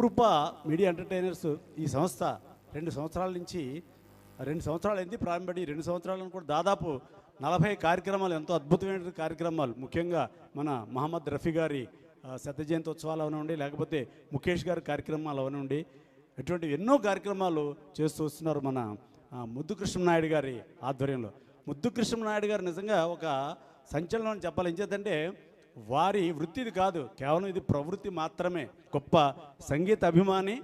అపురూప media entertainers ఈ సంస్థ 2 సంవత్సరాల నుంచి 2 సంవత్సరాలు అయింది ప్రారంభపడి 2 సంవత్సరాలను కూడా దాదాపు 40 కార్యక్రమాలు, ఎంతో అద్భుతమైన కార్యక్రమాలు, ముఖ్యంగా మన మహమ్మద్ రఫీ గారి శత జయంతి ఉత్సవాలు అవనండి, లేకపోతే ముఖేష్ గారి కార్యక్రమాలు అవనండి, ఇటువంటి ఎన్నో కార్యక్రమాలు చేస్తూ వస్తున్నారు మన ముద్దు కృష్ణనాయుడు గారి ఆధ్వర్యంలో. ముద్దు కృష్ణనాయుడు గారు నిజంగా ఒక సంచలనం అని చెప్పాలి. ఏం చేద్దంటే వారి వృత్తి ఇది కాదు, కేవలం ఇది ప్రవృత్తి మాత్రమే. గొప్ప సంగీత అభిమాని,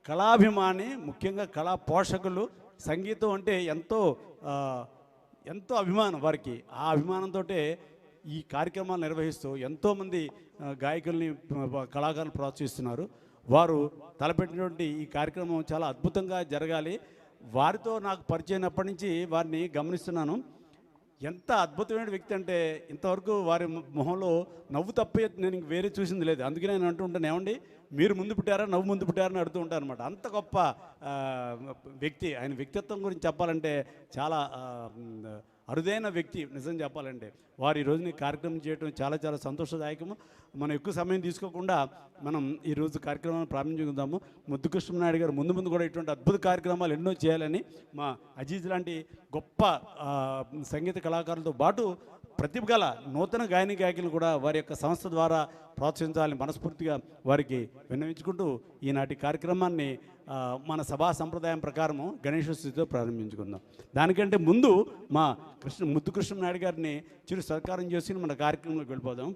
కళాభిమాని, ముఖ్యంగా కళా పోషకులు. సంగీతం అంటే ఎంతో అభిమానం వారికి. ఆ అభిమానంతో ఈ కార్యక్రమాలు నిర్వహిస్తూ ఎంతోమంది గాయకుల్ని, కళాకారులను ప్రోత్సహిస్తున్నారు. వారు తలపెట్టినటువంటి ఈ కార్యక్రమం చాలా అద్భుతంగా జరగాలి. వారితో నాకు పరిచయమైనప్పటి నుంచి వారిని గమనిస్తున్నాను. ఎంత అద్భుతమైన వ్యక్తి అంటే ఇంతవరకు వారి మొహంలో నవ్వు తప్పే నేను వేరే చూసింది లేదు. అందుకే నేను అంటూ ఉంటాను, ఏమండి మీరు ముందు పుట్టారా, నవ్వు ముందు పుట్టారని అడుగుతూ ఉంటాను అనమాట. అంత గొప్ప వ్యక్తి. ఆయన వ్యక్తిత్వం గురించి చెప్పాలంటే చాలా అరుదైన వ్యక్తి నిజం చెప్పాలంటే. వారు ఈరోజు కార్యక్రమం చేయడం చాలా చాలా సంతోషదాయకము. మనం ఎక్కువ సమయం తీసుకోకుండా మనం ఈరోజు కార్యక్రమాన్ని ప్రారంభించుకుందాము. ముద్దు కృష్ణనాయుడు గారు ముందు కూడా ఇటువంటి అద్భుత కార్యక్రమాలు ఎన్నో చేయాలని, మా అజీజ్ లాంటి గొప్ప సంగీత కళాకారులతో పాటు ప్రతిభ గల నూతన గాయకులు కూడా వారి యొక్క సంస్థ ద్వారా ప్రోత్సహించాలని మనస్ఫూర్తిగా వారికి విన్నవించుకుంటూ ఈనాటి కార్యక్రమాన్ని మన సభా సంప్రదాయం ప్రకారము గణేశోత్సవంతో ప్రారంభించుకుందాం. దానికంటే ముందు మా ముద్దు కృష్ణనాయుడు గారిని చిరు సత్కారం చేసి మన కార్యక్రమంలోకి వెళ్ళిపోదాం.